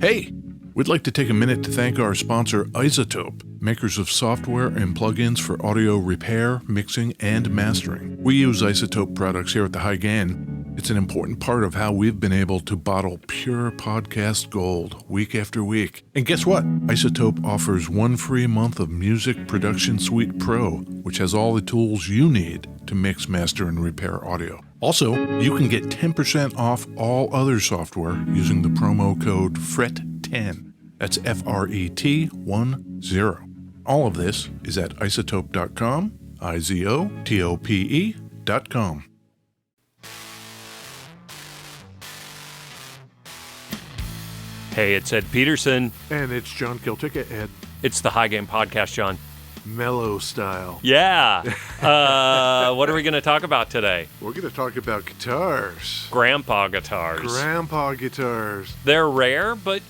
Hey, we'd like to take a minute to thank our sponsor, Isotope, makers of software and plugins for audio repair, mixing, and mastering. We use Isotope products here at the High Gain. It's an important part of how we've been able to bottle pure podcast gold week after week. And guess what? Isotope offers 1 free month of Music Production Suite Pro, which has all the tools you need to mix, master, and repair audio. Also, you can get 10% off all other software using the promo code FRET10. That's FRET10. All of this is at isotope.com, IZOTOPE.com. Hey, it's Ed Peterson. And it's John Kiltica, Ed. It's the High Game Podcast, John. Mellow style. Yeah. What are we going to talk about today? We're going to talk about guitars. Grandpa guitars. Grandpa guitars. They're rare, but,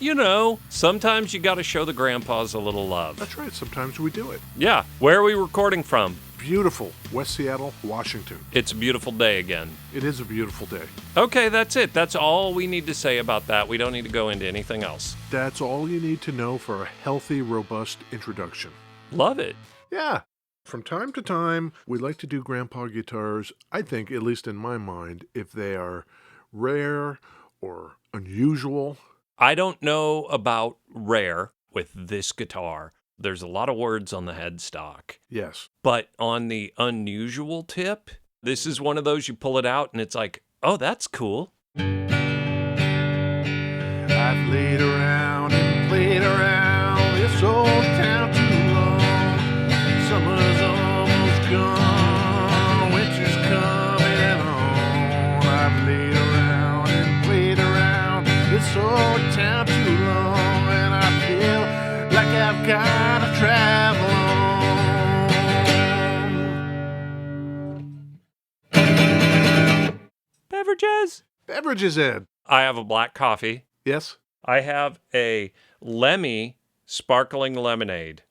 sometimes you got to show the grandpas a little love. That's right. Sometimes we do it. Yeah. Where are we recording from? Beautiful. West Seattle, Washington. It's a beautiful day again. It is a beautiful day. Okay, that's it. That's all we need to say about that. We don't need to go into anything else. That's all you need to know for a healthy, robust introduction. Love it. Yeah. From time to time, we like to do grandpa guitars, I think, at least in my mind, if they are rare or unusual. I don't know about rare with this guitar. There's a lot of words on the headstock. Yes. But on the unusual tip, this is one of those you pull it out and it's like, oh, that's cool. I've laid around and played around this old town too long. Summer's almost gone, winter's coming on. I've laid around and played around this old town too long, and I feel like I've got to travel on. Beverages, Ed. I have a black coffee. Yes? I have a Lemmy sparkling lemonade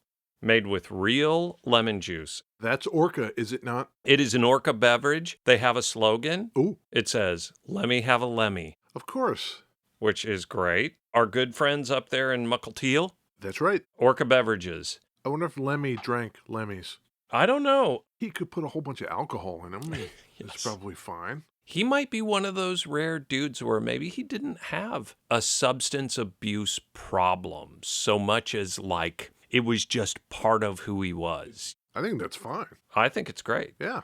made with real lemon juice. That's Orca, is it not? It is an Orca beverage. They have a slogan. Ooh. It says, "Let me have a Lemmy," Of course. which is great. Our good friends up there in Muckleteal, That's right. Orca Beverages. I wonder if Lemmy drank Lemmys. I don't know. He could put a whole bunch of alcohol in him. Yes. It's probably fine. He might be one of those rare dudes where maybe he didn't have a substance abuse problem so much as like it was just part of who he was. I think that's fine. I think it's great. Yeah.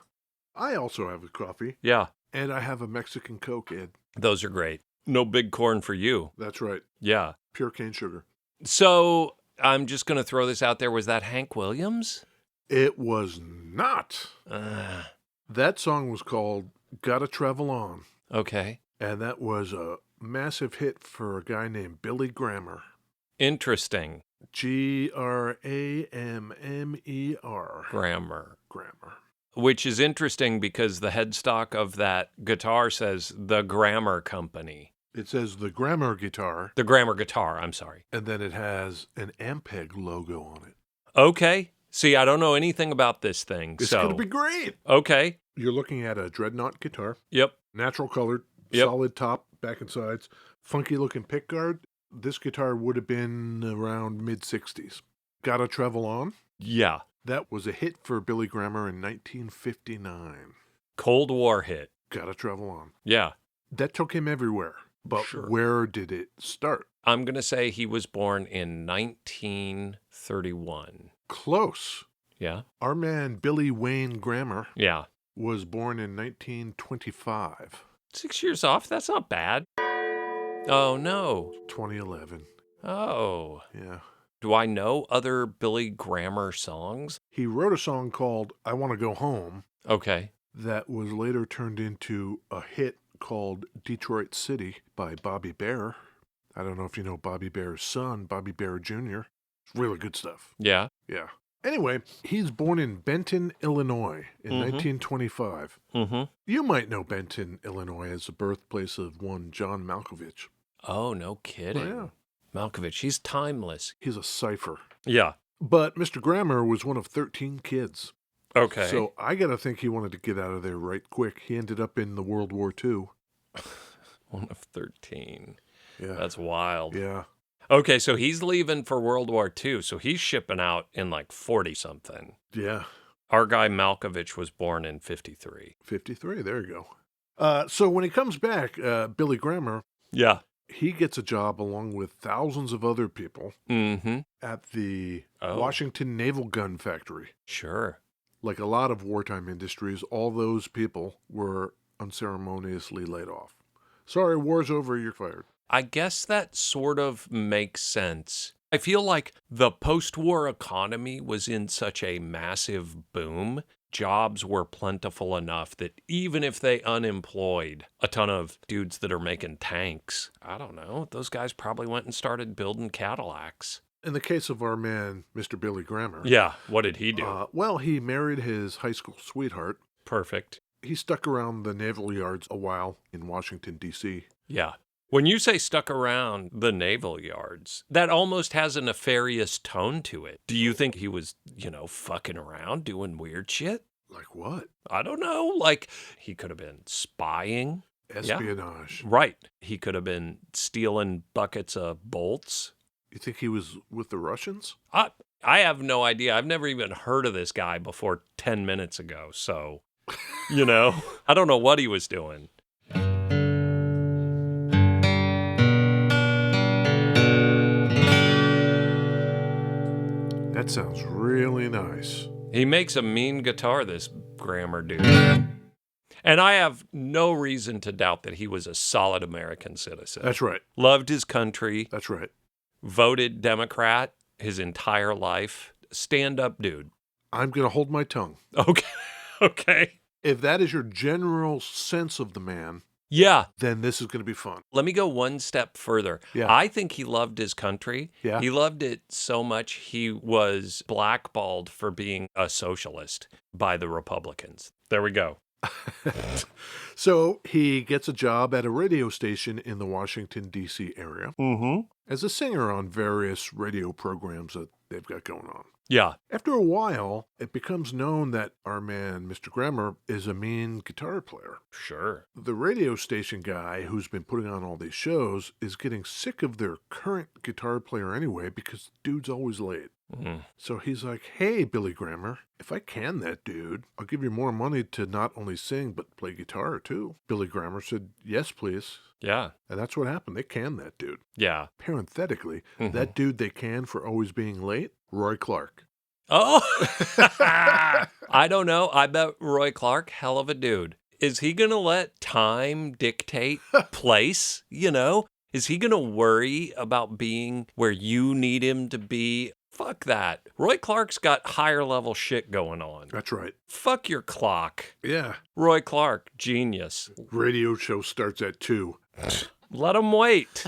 I also have a coffee, Yeah, and I have a Mexican Coke, Ed. those are great. No big corn for you. That's right. Yeah. Pure cane sugar. So I'm just going to throw this out there. Was that Hank Williams? It was not. That song was called Gotta Travel On, Okay. and that was a massive hit for a guy named Billy Grammer. Interesting. Grammer. Grammar. Grammer. Which is interesting because the headstock of that guitar says the Grammar Company. It says the Grammer guitar, The Grammar guitar, I'm sorry. and then it has an Ampeg logo on it. Okay. See, I don't know anything about this thing. It's so going to be great. Okay. You're looking at a dreadnought guitar, Yep. natural colored, Yep. solid top, back and sides, funky looking pickguard. This guitar would have been around mid-60s. Gotta Travel On. Yeah. That was a hit for Billy Grammer in 1959. Cold War hit. Gotta Travel On. Yeah. That took him everywhere. But Sure. where did it start? I'm going to say he was born in 1931. Close. Yeah? Our man Billy Wayne Grammer Yeah. was born in 1925. 6 years off? That's not bad. Oh, no. 2011. Oh. Yeah. Do I know other Billy Grammer songs? He wrote a song called I Want to Go Home Okay. that was later turned into a hit called Detroit City by Bobby Bare. I don't know if you know Bobby Bare's son, Bobby Bare Jr. Really good stuff. Yeah. Yeah. Anyway, he's born in Benton, Illinois in Mhm. 1925. Mm-hmm. You might know Benton, Illinois as the birthplace of one John Malkovich. Oh, no kidding. Oh, yeah. Malkovich, he's timeless. He's a cipher. Yeah. But Mr. Grammer was one of 13 kids. Okay. So I got to think he wanted to get out of there right quick. He ended up in the World War II. One of 13. Yeah. That's wild. Yeah. Okay, so he's leaving for World War II, so he's shipping out in like 40-something. Yeah, Our guy Malkovich was born in 53. 53. There you go. So when he comes back, Billy Graham, Yeah. he gets a job along with thousands of other people Mm-hmm. at the Oh. Washington Naval Gun Factory. Sure. Like a lot of wartime industries, all those people were unceremoniously laid off. Sorry, war's over, you're fired. I guess that sort of makes sense. I feel like the post-war economy was in such a massive boom. Jobs were plentiful enough that even if they unemployed a ton of dudes that are making tanks, I don't know, those guys probably went and started building Cadillacs. In the case of our man, Mr. Billy Graham, Yeah, what did he do? well, he married his high school sweetheart. Perfect. He stuck around the naval yards a while in Washington, D.C. Yeah. When you say stuck around the naval yards, that almost has a nefarious tone to it. Do you think he was, fucking around doing weird shit? Like what? I don't know. Like, he could have been spying. Espionage. Right. He could have been stealing buckets of bolts. You think he was with the Russians? I have no idea. I've never even heard of this guy before 10 minutes ago. So, I don't know what he was doing. That sounds really nice. He makes a mean guitar, this Grammar dude. And I have no reason to doubt that he was a solid American citizen. That's right. Loved his country. That's right. Voted Democrat his entire life. Stand-up dude. I'm going to hold my tongue. Okay. Okay. If that is your general sense of the man, Yeah. then this is going to be fun. Let me go one step further. Yeah. I think he loved his country. Yeah. He loved it so much he was blackballed for being a socialist by the Republicans. There we go. So he gets a job at a radio station in the Washington, D.C. area as a singer on various radio programs that they've got going on. Yeah. After a while, it becomes known that our man, Mr. Grammar, is a mean guitar player. Sure. The radio station guy who's been putting on all these shows is getting sick of their current guitar player anyway because the dude's always late. Mm. So he's like, hey, Billy Grammar, if I can that dude, I'll give you more money to not only sing but play guitar too. Billy Grammar said, yes, please. Yeah. And that's what happened. They canned that dude. Yeah. Parenthetically, that dude they canned for always being late, Roy Clark. Oh, I don't know. I bet Roy Clark, hell of a dude. Is he going to let time dictate place? Is he going to worry about being where you need him to be? Fuck that. Roy Clark's got higher level shit going on. That's right. Fuck your clock. Yeah. Roy Clark, genius. Radio show starts at 2. Let him wait.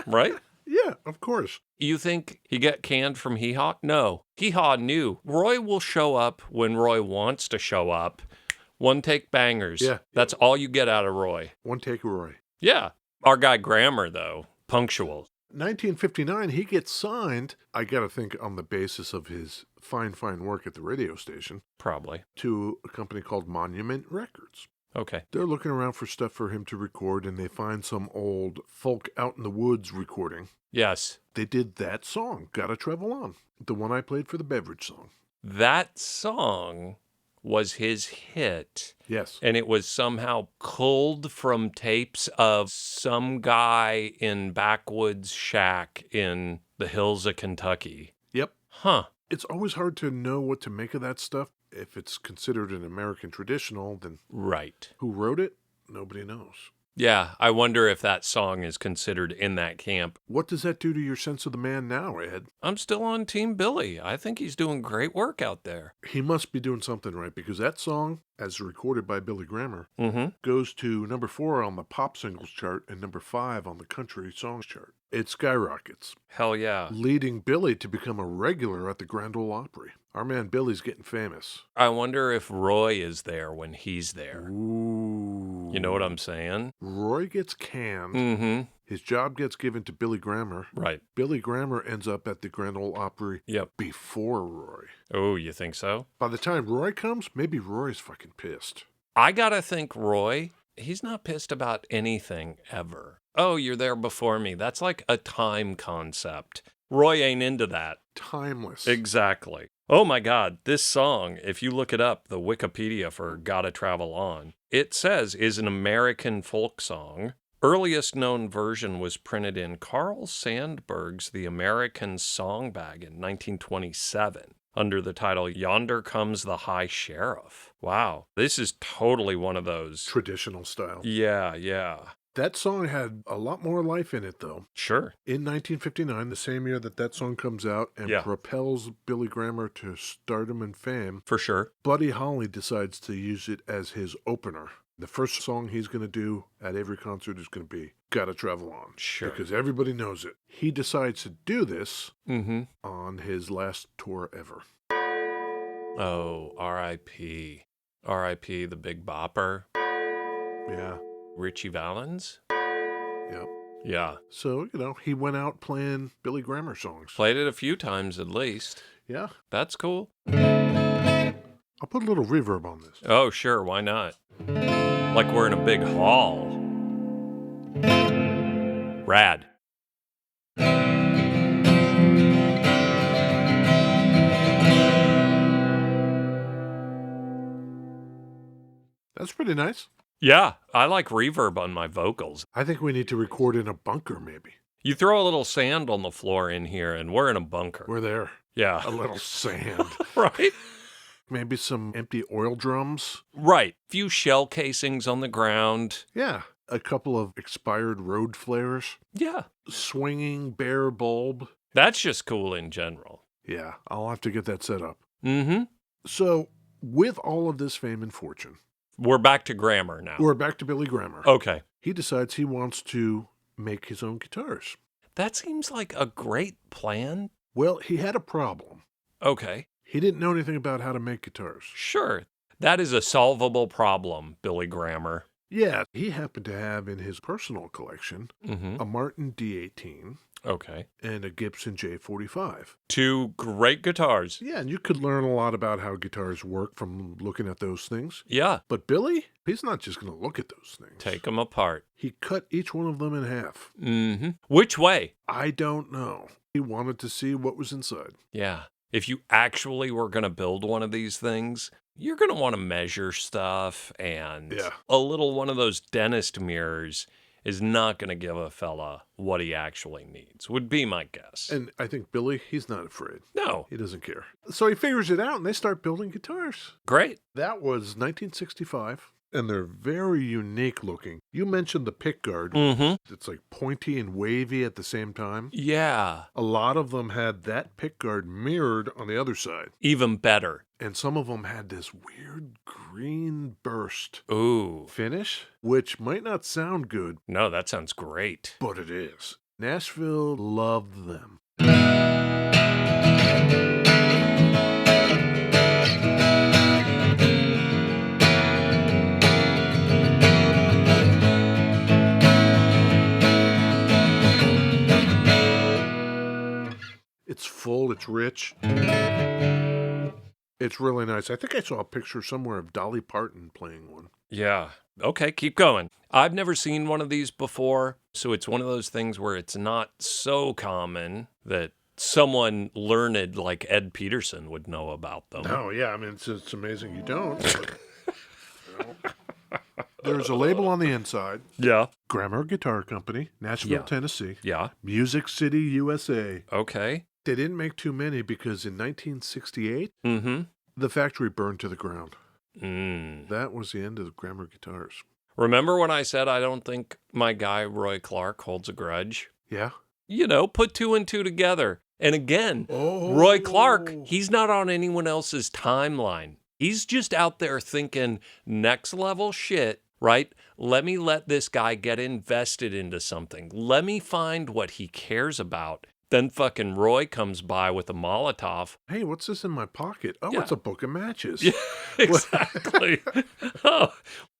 Right? Yeah, of course. You think he got canned from Hee Haw? No. Hee Haw knew. Roy will show up when Roy wants to show up. One take bangers. Yeah. That's all you get out of Roy. One take Roy. Yeah. Our guy Grammar, though, punctual. 1959, he gets signed, I got to think on the basis of his fine work at the radio station, Probably. to a company called Monument Records. Okay. They're looking around for stuff for him to record, and they find some old folk out in the woods recording. Yes. They did that song, Gotta Travel On, the one I played for the beverage song. That song was his hit. Yes. And it was somehow culled from tapes of some guy in backwoods shack in the hills of Kentucky. Yep. Huh. It's always hard to know what to make of that stuff. If it's considered an American traditional, then Right. who wrote it? Nobody knows. Yeah, I wonder if that song is considered in that camp. What does that do to your sense of the man now, Ed? I'm still on Team Billy. I think he's doing great work out there. He must be doing something right, because that song, as recorded by Billy Grammar, goes to number 4 on the pop singles chart and number 5 on the country songs chart. It skyrockets, Hell yeah. leading Billy to become a regular at the Grand Ole Opry. Our man Billy's getting famous. I wonder if Roy is there when he's there. Ooh. You know what I'm saying? Roy gets canned. Mm-hmm. His job gets given to Billy Grammar. Right. Billy Grammar ends up at the Grand Ole Opry Yep. before Roy. Oh, you think so? By the time Roy comes, maybe Roy's fucking pissed. I gotta think Roy He's not pissed about anything ever. Oh, you're there before me. That's like a time concept. Roy ain't into that. Timeless. Exactly. Oh my God, this song, if you look it up, the Wikipedia for Gotta Travel On, it says is an American folk song. Earliest known version was printed in Carl Sandburg's The American Songbag in 1927 under the title Yonder Comes the High Sheriff. Wow, this is totally one of those. Traditional style. Yeah. That song had a lot more life in it, though. Sure. In 1959, the same year that song comes out and propels Billy Graham to stardom and fame, For sure. Buddy Holly decides to use it as his opener. The first song he's going to do at every concert is going to be Gotta Travel On. Sure. Because everybody knows it. He decides to do this on his last tour ever. Oh, R.I.P. R.I.P. the Big Bopper. Yeah. Richie Valens? Yep. Yeah. So, he went out playing Billy Graham songs. Played it a few times at least. Yeah. That's cool. I'll put a little reverb on this. Oh, sure. Why not? Like we're in a big hall. Rad. That's pretty nice. Yeah, I like reverb on my vocals. I think we need to record in a bunker, maybe. You throw a little sand on the floor in here, and we're in a bunker. We're there. Yeah. A little sand. Right? Maybe some empty oil drums. Right. Few shell casings on the ground. Yeah. A couple of expired road flares. Yeah. Swinging bare bulb. That's just cool in general. Yeah, I'll have to get that set up. Mm-hmm. So, with all of this fame and fortune... We're back to grammar now. We're back to Billy Graham. Okay. He decides he wants to make his own guitars. That seems like a great plan. Well, he had a problem. Okay. He didn't know anything about how to make guitars. Sure. That is a solvable problem, Billy Graham. Yeah, he happened to have in his personal collection a Martin D18. Okay. And a Gibson J45. Two great guitars. Yeah, and you could learn a lot about how guitars work from looking at those things. Yeah. But Billy, he's not just going to look at those things. Take them apart. He cut each one of them in half. Mm-hmm. Which way? I don't know. He wanted to see what was inside. Yeah. If you actually were going to build one of these things, you're going to want to measure stuff, and a little one of those dentist mirrors is not going to give a fella what he actually needs, would be my guess. And I think Billy, he's not afraid. No. He doesn't care. So he figures it out, and they start building guitars. Great. That was 1965, and they're very unique looking. You mentioned the pickguard. Mm-hmm. It's like pointy and wavy at the same time. Yeah. A lot of them had that pickguard mirrored on the other side. Even better. And some of them had this weird green burst finish, which might not sound good. No, that sounds great. But it is. Nashville loved them. It's full, it's rich. It's really nice. I think I saw a picture somewhere of Dolly Parton playing one. Yeah. Okay, keep going. I've never seen one of these before, so it's one of those things where it's not so common that someone learned like Ed Peterson would know about them. No, yeah, I mean, it's amazing you don't. But, there's a label on the inside. Yeah. Grammar Guitar Company, Nashville, Tennessee. Yeah. Music City, USA. Okay. They didn't make too many because in 1968, the factory burned to the ground. That was the end of the Grammar guitars. Remember when I said I don't think my guy Roy Clark holds a grudge? Yeah. You know, put two and two together. And again, Roy Clark, he's not on anyone else's timeline. He's just out there thinking next level shit, right? Let me let this guy get invested into something. Let me find what he cares about. Then fucking Roy comes by with a Molotov. Hey, what's this in my pocket? Oh, it's a book of matches. Yeah, exactly.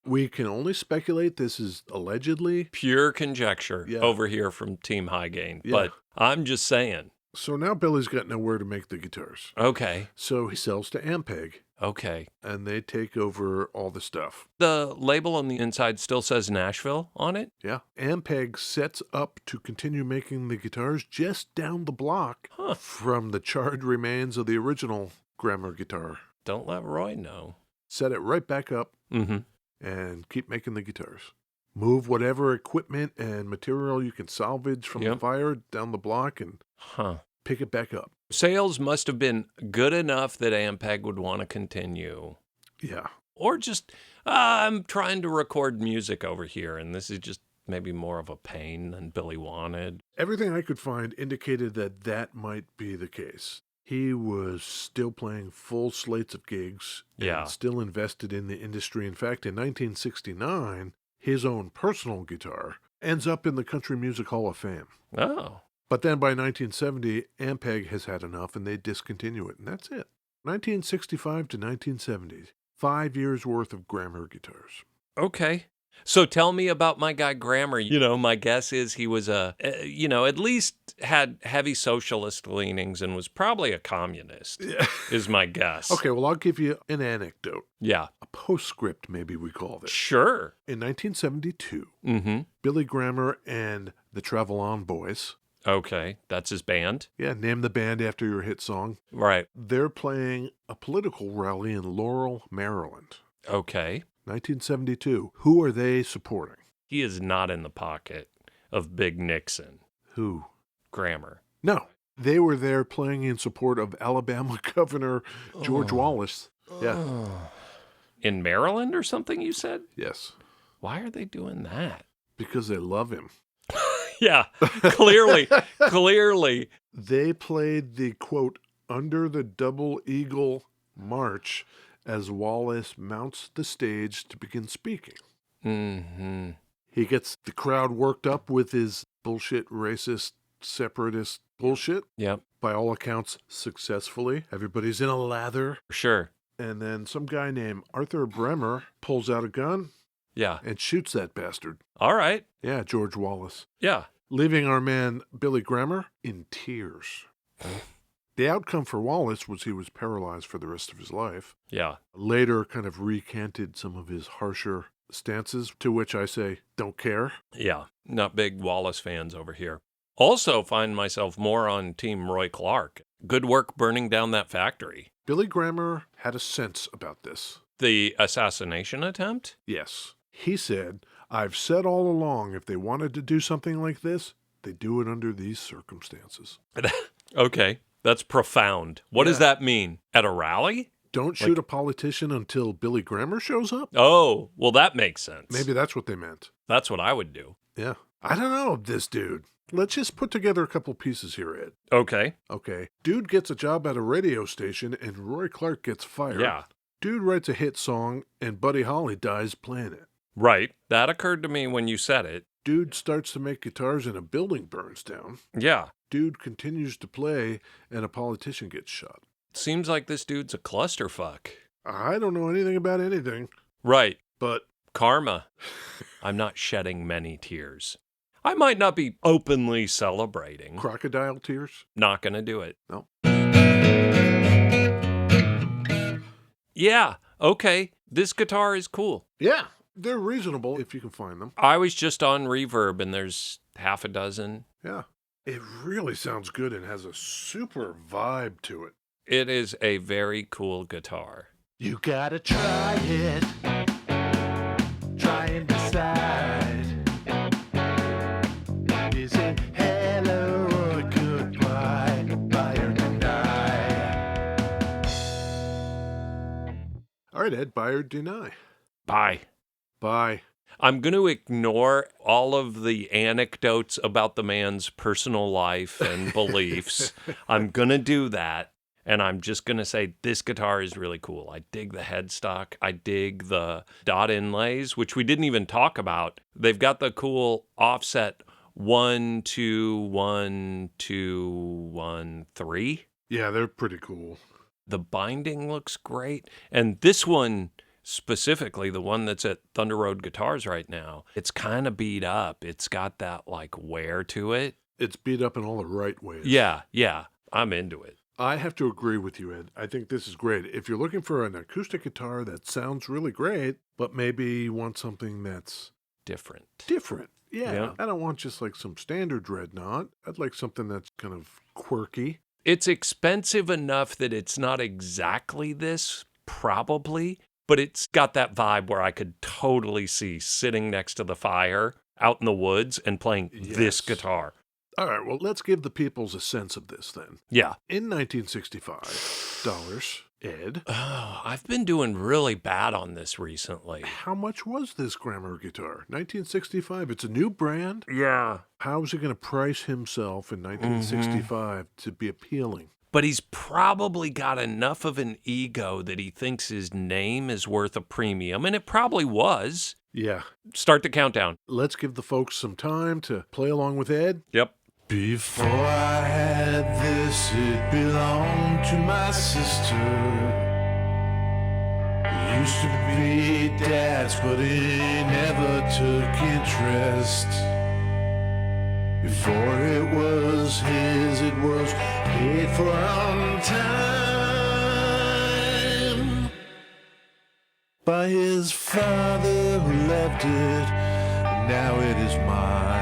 We can only speculate this is allegedly pure conjecture over here from Team High Gain. Yeah. But I'm just saying. So now Billy's got nowhere to make the guitars. Okay. So he sells to Ampeg. Okay. and they take over all the stuff. The label on the inside still says Nashville on it? Yeah. Ampeg sets up to continue making the guitars just down the block from the charred remains of the original Grammar guitar. Don't let Roy know. Set it right back up and keep making the guitars. Move whatever equipment and material you can salvage from the fire down the block and pick it back up. Sales must have been good enough that Ampeg would want to continue. Yeah. Or just, I'm trying to record music over here, and this is just maybe more of a pain than Billy wanted. Everything I could find indicated that that might be the case. He was still playing full slates of gigs and still invested in the industry. In fact, in 1969, his own personal guitar ends up in the Country Music Hall of Fame. Oh. But then by 1970, Ampeg has had enough and they discontinue it, and that's it. 1965 to 1970, 5 years worth of Grammar guitars. Okay. So tell me about my guy Grammer. My guess is he was at least had heavy socialist leanings and was probably a communist, is my guess. Okay, well, I'll give you an anecdote. Yeah. A postscript, maybe we call it. Sure. In 1972, Billy Grammer and the Travel On Boys. Okay, that's his band? Yeah, name the band after your hit song. Right. They're playing a political rally in Laurel, Maryland. Okay. 1972. Who are they supporting? He is not in the pocket of Big Nixon. Who? Grammer. No. They were there playing in support of Alabama Governor George Wallace. Yeah. In Maryland or something, you said? Yes. Why are they doing that? Because they love him. Yeah, clearly. They played the, quote, Under the Double Eagle March as Wallace mounts the stage to begin speaking. Mm-hmm. He gets the crowd worked up with his bullshit, racist, separatist bullshit. Yep. By all accounts, successfully. Everybody's in a lather. Sure. And then some guy named Arthur Bremer pulls out a gun. Yeah. And shoots that bastard. All right. Yeah, George Wallace. Yeah. Leaving our man Billy Grammer in tears. The outcome for Wallace was he was paralyzed for the rest of his life. Yeah. Later kind of recanted some of his harsher stances, to which I say, don't care. Yeah. Not big Wallace fans over here. Also find myself more on Team Roy Clark. Good work burning down that factory. Billy Grammer had a sense about this. The assassination attempt? Yes. He said, I've said all along, if they wanted to do something like this, they do it under these circumstances. Okay. That's profound. What does that mean? At a rally? Don't shoot a politician until Billy Grammer shows up? Oh, well, that makes sense. Maybe that's what they meant. That's what I would do. Yeah. I don't know, this dude. Let's just put together a couple pieces here, Ed. Okay. Dude gets a job at a radio station and Roy Clark gets fired. Yeah. Dude writes a hit song and Buddy Holly dies playing it. Right. That occurred to me when you said it. Dude starts to make guitars and a building burns down. Yeah. Dude continues to play and a politician gets shot. Seems like this dude's a clusterfuck. I don't know anything about anything. Right. But karma. I'm not shedding many tears. I might not be openly celebrating. Crocodile tears? Not gonna do it. No. Yeah. Okay. This guitar is cool. Yeah. They're reasonable if you can find them. I was just on Reverb and there's half a dozen. Yeah. It really sounds good and has a super vibe to it. It is a very cool guitar. You gotta try it. Try and decide. Is it hello or goodbye? Buy or deny? All right, Ed, buy or deny? Bye. Bye. I'm going to ignore all of the anecdotes about the man's personal life and beliefs. I'm going to do that. And I'm just going to say this guitar is really cool. I dig the headstock. I dig the dot inlays, which we didn't even talk about. They've got the cool offset 1, 2, 1, 2, 1, 3. Yeah, they're pretty cool. The binding looks great. And this one, specifically the one that's at Thunder Road Guitars right now, it's kind of beat up. It's got that like wear to it. It's beat up in all the right ways. Yeah, I'm into it. I have to agree with you, Ed. I think this is great. If you're looking for an acoustic guitar that sounds really great, but maybe you want something that's Different. different. Yeah. Yeah. I don't want just like some standard dreadnought. I'd like something that's kind of quirky. It's expensive enough that it's not exactly this, probably, but it's got that vibe where I could totally see sitting next to the fire out in the woods and playing Yes. this guitar. All right, well, let's give the peoples a sense of this then. Yeah. In 1965 dollars, Ed, Oh, I've been doing really bad on this recently. how much was this grammar guitar? 1965. It's a new brand. Yeah. How is he going to price himself in 1965 to be appealing? But he's probably got enough of an ego that he thinks his name is worth a premium, and it probably was. Yeah. Start the countdown. Let's give the folks some time to play along with Ed. Yep. Before I had this, it belonged to my sister. It used to be Dad's, but he never took interest. Before it was his, it was paid for on time by his father who left it. Now it is mine.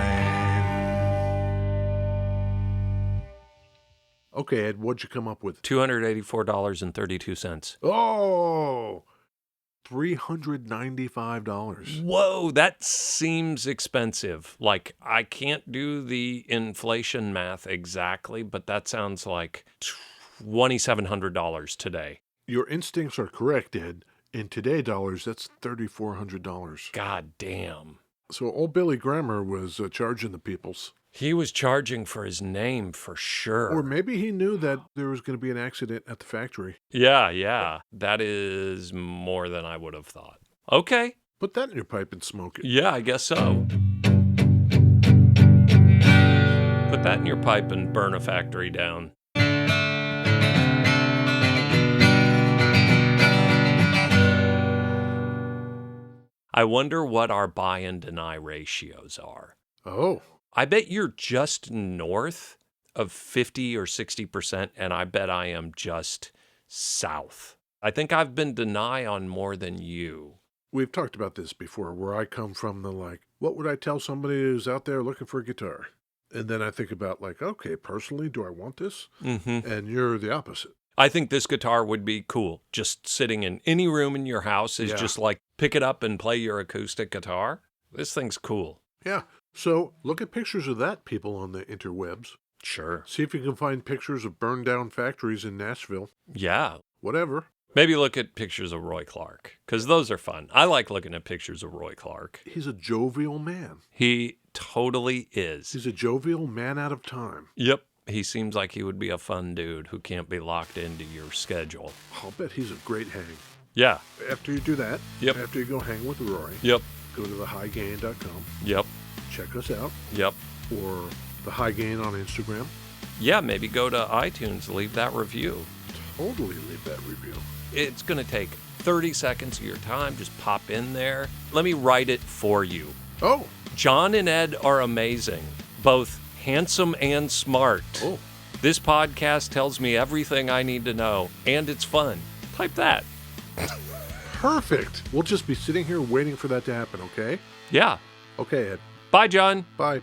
Okay, Ed, what'd you come up with? $284.32. Oh, $395. Whoa, that seems expensive. Like, I can't do the inflation math exactly, but that sounds like $2,700 today. Your instincts are correct, Ed. In today dollars, that's $3,400. God damn. So old Billy Grammer was charging the peoples. He was charging for his name for sure. Or maybe he knew that there was going to be an accident at the factory. Yeah. That is more than I would have thought. Okay. Put that in your pipe and smoke it. Yeah, I guess so. Put that in your pipe and burn a factory down. I wonder what our buy and deny ratios are. Oh, I bet you're just north of 50 or 60%, and I bet I am just south. I think I've been deny on more than you. we've talked about this before, where I come from the like, what would I tell somebody who's out there looking for a guitar? And then I think about like, okay, personally, do I want this? Mm-hmm. And you're the opposite. I think this guitar would be cool. Just sitting in any room in your house is Yeah. just like, pick it up and play your acoustic guitar. This thing's cool. Yeah. So look at pictures of that, people on the interwebs. Sure. See if you can find pictures of burned down factories in Nashville. Yeah. Whatever. Maybe look at pictures of Roy Clark, because those are fun. I like looking at pictures of Roy Clark. He's a jovial man. He totally is. He's a jovial man out of time. Yep. He seems like he would be a fun dude who can't be locked into your schedule. I'll bet he's a great hang. Yeah. After you do that, Yep. after you go hang with Roy, Yep. go to thehighgain.com, Yep. check us out, Yep. or The High Gain on Instagram. Yeah, maybe go to iTunes, leave that review. Totally leave that review. It's going to take 30 seconds of your time. Just pop in there. Let me write it for you. Oh, John and Ed are amazing, both handsome and smart. oh, This podcast tells me everything I need to know, and it's fun. Type that. perfect. We'll just be sitting here waiting for that to happen, okay? Yeah. Okay, Ed. Bye, John. Bye.